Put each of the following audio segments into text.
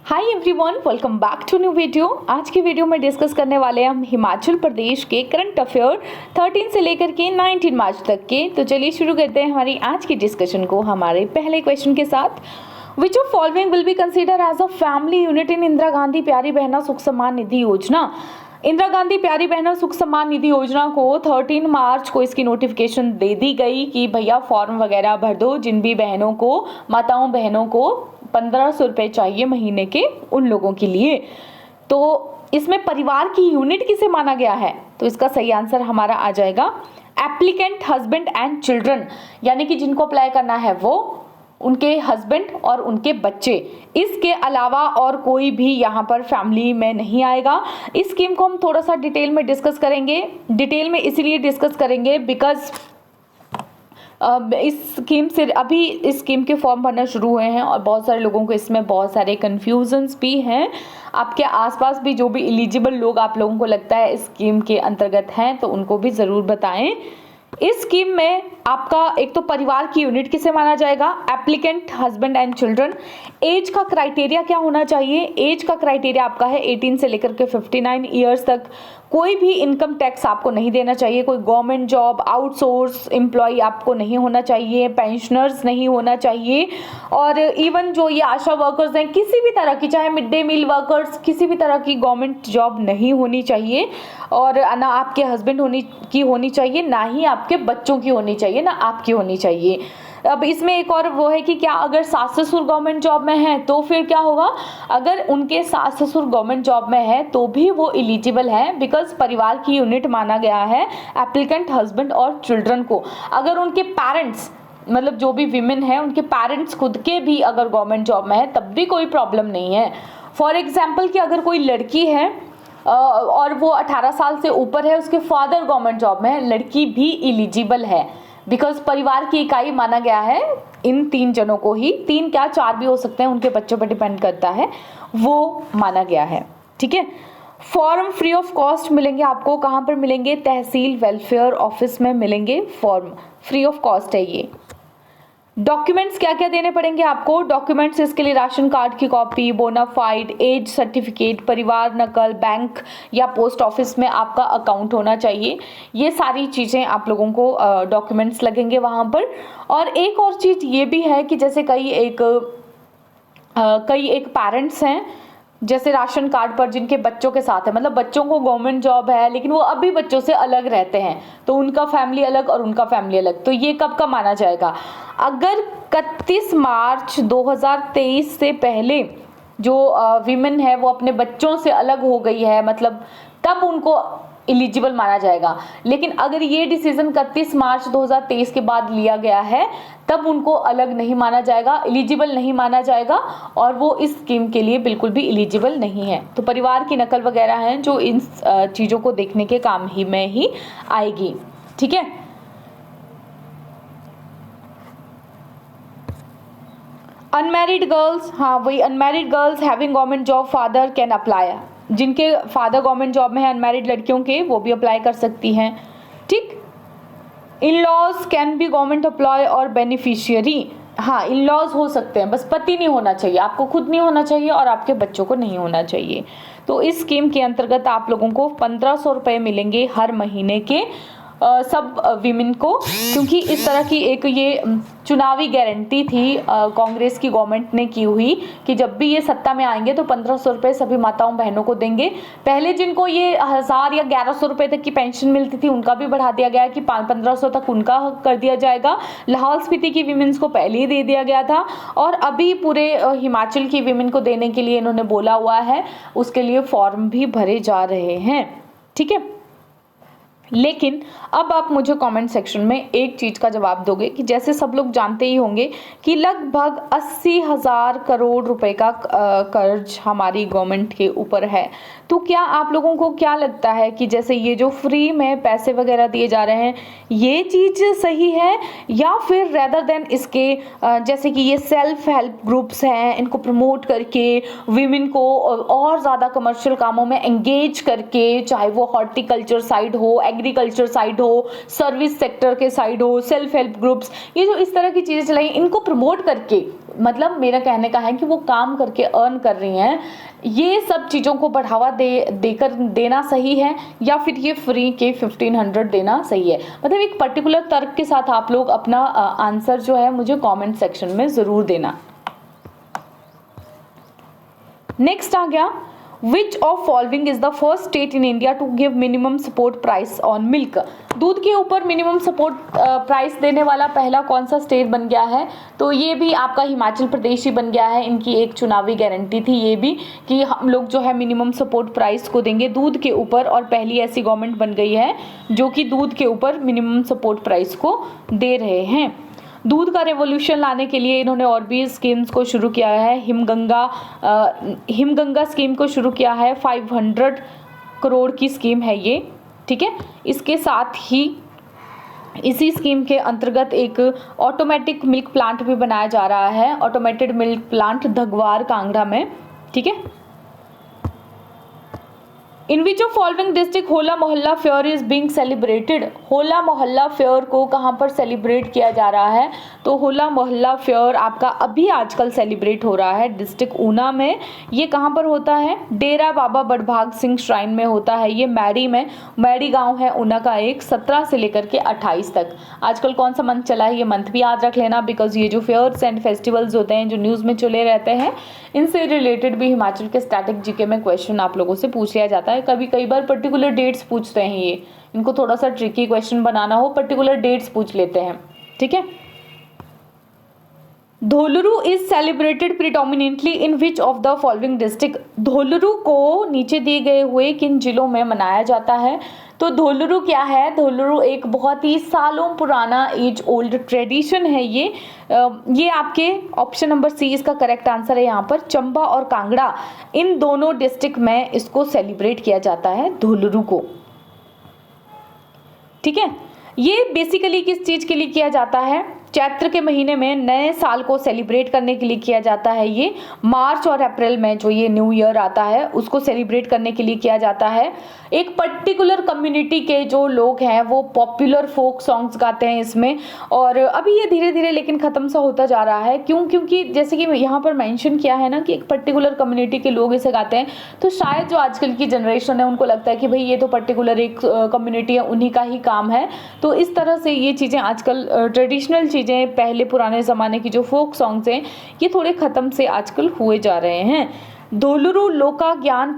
Hi everyone, welcome back to new video. आज की video में डिस्कस करने वाले हैं हम हिमाचल प्रदेश के करंट अफेयर 13 से लेकर के 19 मार्च तक के। तो चलिए शुरू करते हैं हमारी आज की डिस्कशन को हमारे पहले क्वेश्चन के साथ। Which of following will be consider as a family unit in Indira Gandhi Pyari Behna सुख सम्मान निधि योजना। इंदिरा गांधी प्यारी बहना सुख सम्मान निधि योजना को 13 मार्च को इसकी नोटिफिकेशन दे दी गई कि भैया फॉर्म वगैरह भर दो। जिन भी बहनों को, माताओं बहनों को 1500 रुपये चाहिए महीने के, उन लोगों के लिए। तो इसमें परिवार की यूनिट किसे माना गया है? तो इसका सही आंसर हमारा आ जाएगा एप्लीकेंट हस्बैंड एंड चिल्ड्रन, यानी कि जिनको अप्लाई करना है वो, उनके हस्बैंड और उनके बच्चे। इसके अलावा और कोई भी यहाँ पर फैमिली में नहीं आएगा। इस स्कीम को हम थोड़ा सा डिटेल में डिस्कस करेंगे। डिटेल में इसीलिए डिस्कस करेंगे बिकॉज इस स्कीम से अभी इस स्कीम के फॉर्म भरना शुरू हुए हैं और बहुत सारे लोगों को इसमें बहुत सारे कन्फ्यूजन्स भी हैं। आपके आसपास भी जो भी एलिजिबल लोग आप लोगों को लगता है इस स्कीम के अंतर्गत हैं, तो उनको भी ज़रूर बताएं। इस स्कीम में आपका एक तो परिवार की यूनिट किसे माना जाएगा? Applicant husband and children. Age का क्राइटेरिया क्या होना चाहिए? एज का क्राइटेरिया आपका है 18 से लेकर के 59 ईयर्स तक। कोई भी इनकम टैक्स आपको नहीं देना चाहिए। कोई गवर्नमेंट जॉब, आउटसोर्स एम्प्लॉय आपको नहीं होना चाहिए, पेंशनर्स नहीं होना चाहिए। और इवन जो ये आशा वर्कर्स हैं, किसी भी तरह की, चाहे मिड डे मील वर्कर्स, किसी भी तरह की गवर्नमेंट जॉब नहीं होनी चाहिए। और ना आपके हस्बैंड होनी चाहिए, ना ही आपके बच्चों की होनी चाहिए, ना आपकी होनी चाहिए। अब इसमें एक और वो है कि क्या अगर सास ससुर गवर्नमेंट जॉब में है तो फिर क्या होगा? अगर उनके सास ससुर गवर्नमेंट जॉब में है तो भी वो एलिजिबल है, बिकॉज परिवार की यूनिट माना गया है एप्लीकेंट हस्बैंड और चिल्ड्रन को। अगर उनके पेरेंट्स, मतलब जो भी विमेन है, उनके पेरेंट्स खुद के भी अगर गवर्नमेंट जॉब में है तब भी कोई प्रॉब्लम नहीं है। फॉर एग्जाम्पल कि अगर कोई लड़की है और वो 18 साल से ऊपर है, उसके फादर गवर्नमेंट जॉब में है, लड़की भी एलिजिबल है, बिकॉज परिवार की इकाई माना गया है इन 3 जनों को ही। 3 क्या 4 भी हो सकते हैं, उनके बच्चों पर डिपेंड करता है, वो माना गया है। ठीक है। फॉर्म फ्री ऑफ कॉस्ट मिलेंगे आपको। कहाँ पर मिलेंगे? तहसील वेलफेयर ऑफिस में मिलेंगे। फॉर्म फ्री ऑफ कॉस्ट है ये। डॉक्यूमेंट्स क्या क्या देने पड़ेंगे आपको? डॉक्यूमेंट्स इसके लिए राशन कार्ड की कॉपी, बोनाफाइड, एज सर्टिफिकेट, परिवार नकल, बैंक या पोस्ट ऑफिस में आपका अकाउंट होना चाहिए। ये सारी चीज़ें आप लोगों को डॉक्यूमेंट्स लगेंगे वहाँ पर। और एक और चीज़ ये भी है कि जैसे कई एक पेरेंट्स हैं, जैसे राशन कार्ड पर जिनके बच्चों के साथ है, मतलब बच्चों को गवर्नमेंट जॉब है लेकिन वो अभी बच्चों से अलग रहते हैं, तो उनका फैमिली अलग और उनका फैमिली अलग। तो ये कब का माना जाएगा? अगर 31 मार्च 2023 से पहले जो विमेन है वो अपने बच्चों से अलग हो गई है, मतलब तब उनको एलिजिबल माना जाएगा। लेकिन अगर ये डिसीजन 31 मार्च 2023 के बाद लिया गया है तब उनको अलग नहीं माना जाएगा, एलिजिबल नहीं माना जाएगा, और वो इस स्कीम के लिए बिल्कुल भी एलिजिबल नहीं है। तो परिवार की नकल वगैरह हैं जो इन चीज़ों को देखने के काम ही में ही आएगी। ठीक है। अनमैरिड गर्ल्स, हाँ वही, unmarried girls having government job father can apply. जिनके फादर गवर्नमेंट जॉब में है, अनमैरिड लड़कियों के, वो भी अप्लाई कर सकती हैं। ठीक। In-laws can be government employ और बेनिफिशियरी। हाँ, इन लॉज हो सकते हैं, बस पति नहीं होना चाहिए, आपको खुद नहीं होना चाहिए और आपके बच्चों को नहीं होना चाहिए। तो इस स्कीम के अंतर्गत आप लोगों को 1500 रुपये मिलेंगे हर महीने के सब विमेन को, क्योंकि इस तरह की एक ये चुनावी गारंटी थी कांग्रेस की गवर्नमेंट ने की हुई कि जब भी ये सत्ता में आएंगे तो 1500 रुपये सभी माताओं बहनों को देंगे। पहले जिनको ये 1000 या 1100 रुपये तक की पेंशन मिलती थी उनका भी बढ़ा दिया गया कि 1500 तक उनका कर दिया जाएगा। लाहौल स्पीति की विमेन्स को पहले ही दे दिया गया था और अभी पूरे हिमाचल की विमेन को देने के लिए इन्होंने बोला हुआ है, उसके लिए फॉर्म भी भरे जा रहे हैं। ठीक है। लेकिन अब आप मुझे कमेंट सेक्शन में एक चीज़ का जवाब दोगे कि जैसे सब लोग जानते ही होंगे कि लगभग 80,000 करोड़ रुपए का कर्ज हमारी गवर्नमेंट के ऊपर है। तो क्या आप लोगों को क्या लगता है कि जैसे ये जो फ्री में पैसे वगैरह दिए जा रहे हैं ये चीज़ सही है, या फिर रेदर देन इसके जैसे कि ये सेल्फ हेल्प ग्रुप्स हैं, इनको प्रमोट करके वीमेन को और ज़्यादा कमर्शियल कामों में एंगेज करके, चाहे वो हॉर्टिकल्चर साइड हो, एग्रीकल्चर साइड हो, सर्विस सेक्टर के साइड हो, सेल्फ हेल्प ग्रुप्स, ये जो इस तरह की चीज़ें चलाई इनको प्रमोट करके, मतलब मेरा कहने का है कि वो काम करके अर्न कर रही हैं, ये सब चीज़ों को बढ़ावा देकर देना सही है या फिर ये फ्री के 1500 देना सही है? मतलब एक पर्टिकुलर तर्क के साथ आप लोग अपना आंसर जो है मुझे कमेंट सेक्शन में ज़रूर देना। नेक्स्ट आ गया, which of following is the first state in India to give minimum support price on milk? दूध के ऊपर मिनिमम सपोर्ट प्राइस देने वाला पहला कौन सा स्टेट बन गया है? तो ये भी आपका हिमाचल प्रदेश ही बन गया है। इनकी एक चुनावी गारंटी थी ये भी कि हम लोग जो है मिनिमम सपोर्ट प्राइस को देंगे दूध के ऊपर, और पहली ऐसी गवर्नमेंट बन गई है जो कि दूध के ऊपर मिनिमम सपोर्ट प्राइस को दे रहे हैं। दूध का रेवोल्यूशन लाने के लिए इन्होंने और भी स्कीम्स को शुरू किया है। हिमगंगा स्कीम को शुरू किया है, 500 करोड़ की स्कीम है ये, ठीक है। इसके साथ ही इसी स्कीम के अंतर्गत एक ऑटोमेटिक मिल्क प्लांट भी बनाया जा रहा है, ऑटोमेटेड मिल्क प्लांट धगवार कांगड़ा में, ठीक है। इन विच ऑफ फॉलोइंग डिस्ट्रिक्ट होला मोहल्ला फेयर इज बीइंग सेलिब्रेटेड? होला मोहल्ला फेयर को कहाँ पर सेलिब्रेट किया जा रहा है? तो होला मोहल्ला फेयर आपका अभी आजकल सेलिब्रेट हो रहा है डिस्ट्रिक्ट ऊना में। ये कहाँ पर होता है? डेरा बाबा बड़भाग सिंह श्राइन में होता है ये, मैरी में। मैरी गांव है ऊना का एक, 17 से लेकर के 28 तक। आजकल कौन सा मंथ चला है ये मंथ भी याद रख लेना, बिकॉज ये जो फेयर्स एंड फेस्टिवल्स होते हैं जो न्यूज़ में चले रहते हैं, इनसे रिलेटेड भी हिमाचल के स्टैटिक जीके में क्वेश्चन आप लोगों से पूछ लिया जाता है। कई बार पर्टिकुलर डेट्स पूछते हैं, ये इनको थोड़ा सा ट्रिकी क्वेश्चन बनाना हो पर्टिकुलर डेट्स पूछ लेते हैं, ठीक है। Dholru is celebrated predominantly in which of the following district? Dholru को नीचे दिए गए हुए किन जिलों में मनाया जाता है? तो धोलरू क्या है? धोलरू एक बहुत ही सालों पुराना एज ओल्ड ट्रेडिशन है ये आपके ऑप्शन नंबर सी इसका करेक्ट आंसर है। यहाँ पर चंबा और कांगड़ा, इन दोनों डिस्ट्रिक्ट में इसको सेलिब्रेट किया जाता है धोलरू को, ठीक है। ये बेसिकली किस चीज़ के लिए किया जाता है? चैत्र के महीने में नए साल को सेलिब्रेट करने के लिए किया जाता है ये। मार्च और अप्रैल में जो ये न्यू ईयर आता है उसको सेलिब्रेट करने के लिए किया जाता है। एक पर्टिकुलर कम्युनिटी के जो लोग हैं वो पॉपुलर फोक सॉन्ग्स गाते हैं इसमें, और अभी ये धीरे धीरे लेकिन ख़त्म सा होता जा रहा है। क्योंकि जैसे कि यहाँ पर मेंशन किया है ना कि एक पर्टिकुलर कम्युनिटी के लोग इसे गाते हैं, तो शायद जो आजकल की जनरेशन है उनको लगता है कि भाई ये तो पर्टिकुलर एक कम्युनिटी है, उन्हीं का ही काम है। तो इस तरह से ये चीज़ें आजकल ट्रेडिशनल चीज़ें, पहले पुराने ज़माने की जो फोक सॉन्ग्स हैं, ये थोड़े ख़त्म से आजकल हुए जा रहे हैं। धोलरू लोक ज्ञान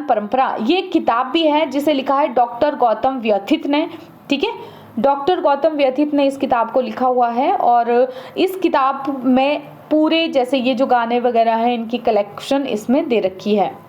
परंपरा, ये किताब भी है जिसे लिखा है डॉक्टर गौतम व्यथित ने, ठीक है। डॉक्टर गौतम व्यथित ने इस किताब को लिखा हुआ है, और इस किताब में पूरे जैसे ये जो गाने वगैरह हैं इनकी कलेक्शन इसमें दे रखी है।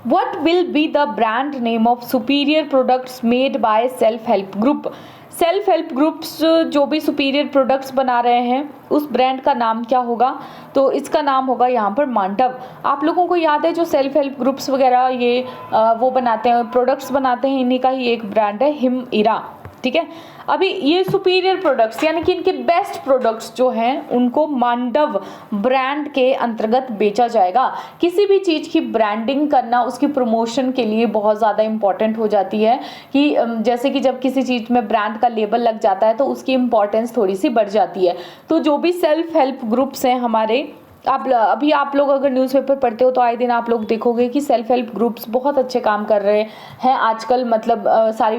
What will be the brand name of superior products made by self help group? Self help groups जो भी सुपीरियर प्रोडक्ट्स बना रहे हैं उस ब्रांड का नाम क्या होगा? तो इसका नाम होगा यहाँ पर मांडव। आप लोगों को याद है जो सेल्फ हेल्प ग्रुप्स वगैरह ये वो बनाते हैं, प्रोडक्ट्स बनाते हैं, इन्हीं का ही एक ब्रांड है हिम इरा, ठीक है। अभी ये सुपीरियर प्रोडक्ट्स यानी कि इनके बेस्ट प्रोडक्ट्स जो हैं उनको मांडव ब्रांड के अंतर्गत बेचा जाएगा। किसी भी चीज़ की ब्रांडिंग करना उसकी प्रमोशन के लिए बहुत ज़्यादा इंपॉर्टेंट हो जाती है कि जैसे कि जब किसी चीज़ में ब्रांड का लेबल लग जाता है तो उसकी इंपॉर्टेंस थोड़ी सी बढ़ जाती है। तो जो भी सेल्फ हेल्प ग्रुप्स हैं हमारे, अभी आप लोग अगर न्यूज़पेपर पढ़ते हो तो आए दिन आप लोग देखोगे कि सेल्फ हेल्प ग्रुप्स बहुत अच्छे काम कर रहे हैं आजकल। मतलब सारी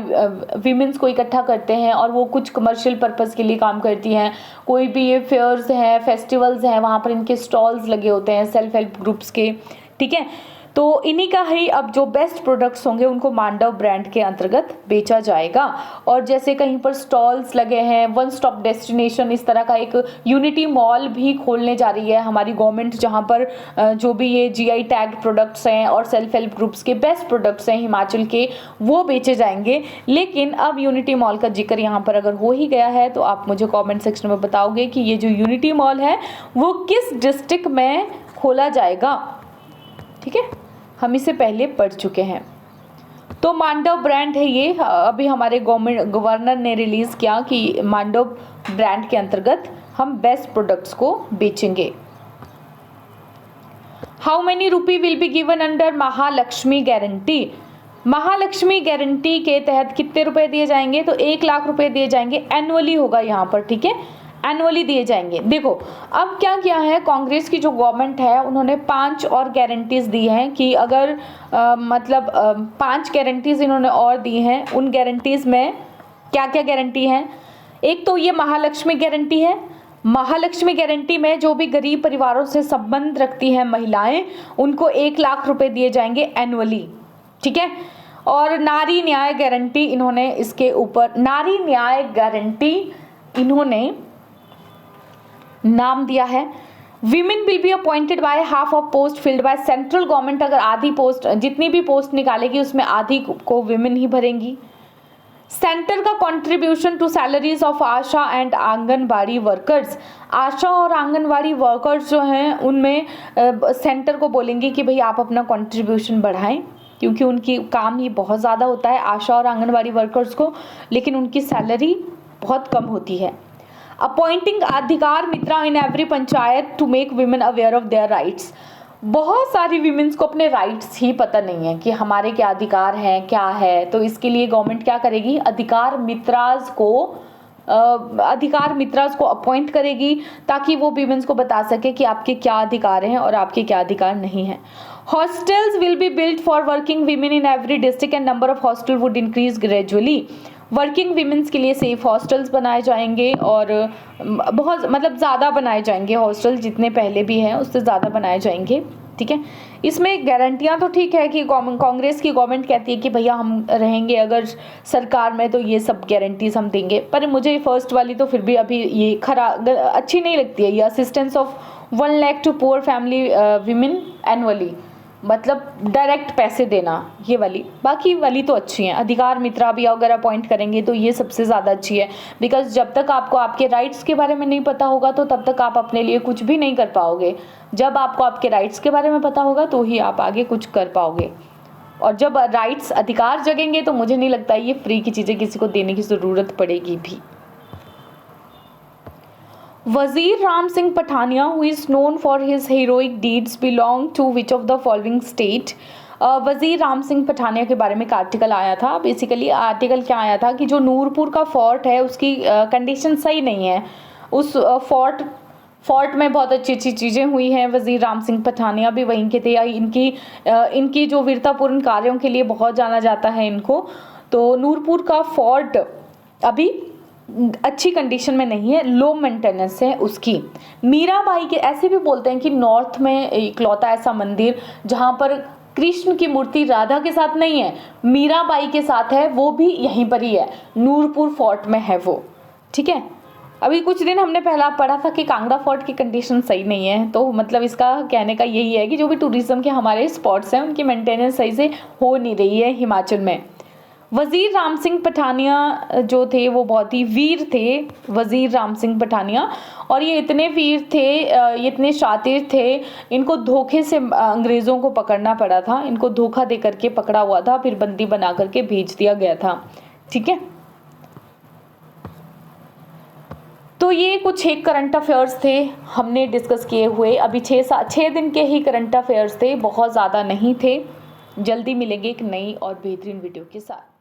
वीमेंस को इकट्ठा करते हैं और वो कुछ कमर्शियल पर्पस के लिए काम करती हैं। कोई भी ये फेयर्स हैं, फेस्टिवल्स हैं, वहाँ पर इनके स्टॉल्स लगे होते हैं सेल्फ हेल्प ग्रुप्स के, ठीक है। तो इन्हीं का ही अब जो बेस्ट प्रोडक्ट्स होंगे उनको मांडव ब्रांड के अंतर्गत बेचा जाएगा। और जैसे कहीं पर स्टॉल्स लगे हैं, वन स्टॉप डेस्टिनेशन, इस तरह का एक यूनिटी मॉल भी खोलने जा रही है हमारी गवर्नमेंट, जहां पर जो भी ये जीआई टैग प्रोडक्ट्स हैं और सेल्फ हेल्प ग्रुप्स के बेस्ट प्रोडक्ट्स हैं हिमाचल के, वो बेचे जाएंगे। लेकिन अब यूनिटी मॉल का जिक्र यहाँ पर अगर हो ही गया है तो आप मुझे कॉमेंट सेक्शन में बताओगे कि ये जो यूनिटी मॉल है वो किस डिस्ट्रिक्ट में खोला जाएगा, ठीक है। हम इसे पहले पढ़ चुके हैं। तो मांडव ब्रांड है ये, अभी हमारे गवर्नर ने रिलीज़ किया कि मांडव ब्रांड के अंतर्गत हम बेस्ट प्रोडक्ट्स को बेचेंगे। How many rupee will be given under Mahalakshmi guarantee. Mahalakshmi guarantee के तहत कितने रुपए दिए जाएंगे, तो 1 लाख रुपए दिए जाएंगे। एनुअली होगा यहाँ पर, ठीक है, एनुअली दिए जाएंगे। देखो अब क्या किया है कांग्रेस की जो गवर्नमेंट है, उन्होंने 5 और गारंटीज दी हैं कि अगर 5 गारंटीज इन्होंने और दी हैं। उन गारंटीज में क्या क्या गारंटी हैं, एक तो ये महालक्ष्मी गारंटी है। महालक्ष्मी गारंटी में जो भी गरीब परिवारों से संबंध रखती हैं महिलाएं, उनको 1 लाख रुपए दिए जाएंगे एनुअली, ठीक है। और नारी न्याय गारंटी इन्होंने इसके ऊपर, नारी न्याय गारंटी इन्होंने नाम दिया है। Women will be appointed by half of post filled by central government. अगर आधी पोस्ट, जितनी भी पोस्ट निकालेगी उसमें आधी को विमेन ही भरेंगी। सेंटर का contribution to salaries of ASHA and anganwadi workers. ASHA और आंगनबाड़ी वर्कर्स जो हैं उनमें सेंटर को बोलेंगे कि भाई आप अपना कंट्रीब्यूशन बढ़ाएं, क्योंकि उनकी काम ही बहुत ज़्यादा होता है आशा और आंगनबाड़ी वर्कर्स को, लेकिन उनकी सैलरी बहुत कम होती है। Appointing Adhikar Mitra in every panchayat to make women aware of their rights. बहुत सारी वीमेंस को अपने राइट्स ही पता नहीं है कि हमारे क्या अधिकार हैं, क्या है, तो इसके लिए गवर्नमेंट क्या करेगी, अधिकार मित्राज को अपॉइंट करेगी, ताकि वो वीमेंस को बता सके कि आपके क्या अधिकार हैं और आपके क्या अधिकार नहीं हैं। Hostels will be built for working women in every district and number of hostel would increase gradually. Working women's के लिए सेफ हॉस्टल्स बनाए जाएंगे और बहुत मतलब ज़्यादा बनाए जाएंगे हॉस्टल, जितने पहले भी हैं उससे ज़्यादा बनाए जाएंगे, ठीक है। इसमें गारंटियां तो ठीक है कि कांग्रेस की गवर्नमेंट कहती है कि भैया हम रहेंगे अगर सरकार में तो ये सब गारंटीज हम देंगे, पर मुझे फर्स्ट वाली तो फिर भी अभी ये अच्छी नहीं लगती है। ये assistance of 1 lakh to poor family women annually, मतलब डायरेक्ट पैसे देना, ये वाली। बाकी वाली तो अच्छी हैं। अधिकार मित्रा भी अगर अपॉइंट करेंगे तो ये सबसे ज़्यादा अच्छी है, बिकॉज जब तक आपको आपके राइट्स के बारे में नहीं पता होगा तो तब तक आप अपने लिए कुछ भी नहीं कर पाओगे। जब आपको आपके राइट्स के बारे में पता होगा तो ही आप आगे कुछ कर पाओगे, और जब राइट्स अधिकार जगेंगे तो मुझे नहीं लगता ये फ्री की चीज़ें किसी को देने की ज़रूरत पड़ेगी भी। वजीर Ram Singh Pathania, who is known for his heroic deeds, belong to which of the following state? वजीर राम सिंह पठानिया के बारे में एक आर्टिकल आया था। बेसिकली आर्टिकल क्या आया था कि जो नूरपुर का फोर्ट है उसकी कंडीशन सही नहीं है। उस फोर्ट में बहुत अच्छी अच्छी चीज़ें हुई हैं। वजीर राम सिंह पठानिया भी वहीं के थे। इनकी जो वीरतापूर्ण कार्यों के लिए बहुत जाना जाता है इनको। तो नूरपुर का फोर्ट अभी अच्छी कंडीशन में नहीं है, लो मेंटेनेंस है उसकी। मीराबाई के ऐसे भी बोलते हैं कि नॉर्थ में इकलौता ऐसा मंदिर जहाँ पर कृष्ण की मूर्ति राधा के साथ नहीं है, मीराबाई के साथ है, वो भी यहीं पर ही है, नूरपुर फोर्ट में है वो, ठीक है। अभी कुछ दिन हमने पहला पढ़ा था कि कांगड़ा फोर्ट की कंडीशन सही नहीं है, तो मतलब इसका कहने का यही है कि जो भी टूरिज्म के हमारे स्पॉट्स हैं उनकी मेंटेनेंस सही से हो नहीं रही है हिमाचल में। वजीर राम सिंह पठानिया जो थे वो बहुत ही वीर थे, वजीर राम सिंह पठानिया, और ये इतने वीर थे, ये इतने शातिर थे, इनको धोखे से अंग्रेज़ों को पकड़ना पड़ा था। इनको धोखा दे करके पकड़ा हुआ था, फिर बंदी बना करके भेज दिया गया था, ठीक है। तो ये कुछ एक करंट अफेयर्स थे हमने डिस्कस किए हुए। अभी 6 दिन के ही करंट अफेयर्स थे, बहुत ज़्यादा नहीं थे। जल्दी मिलेंगे एक नई और बेहतरीन वीडियो के साथ।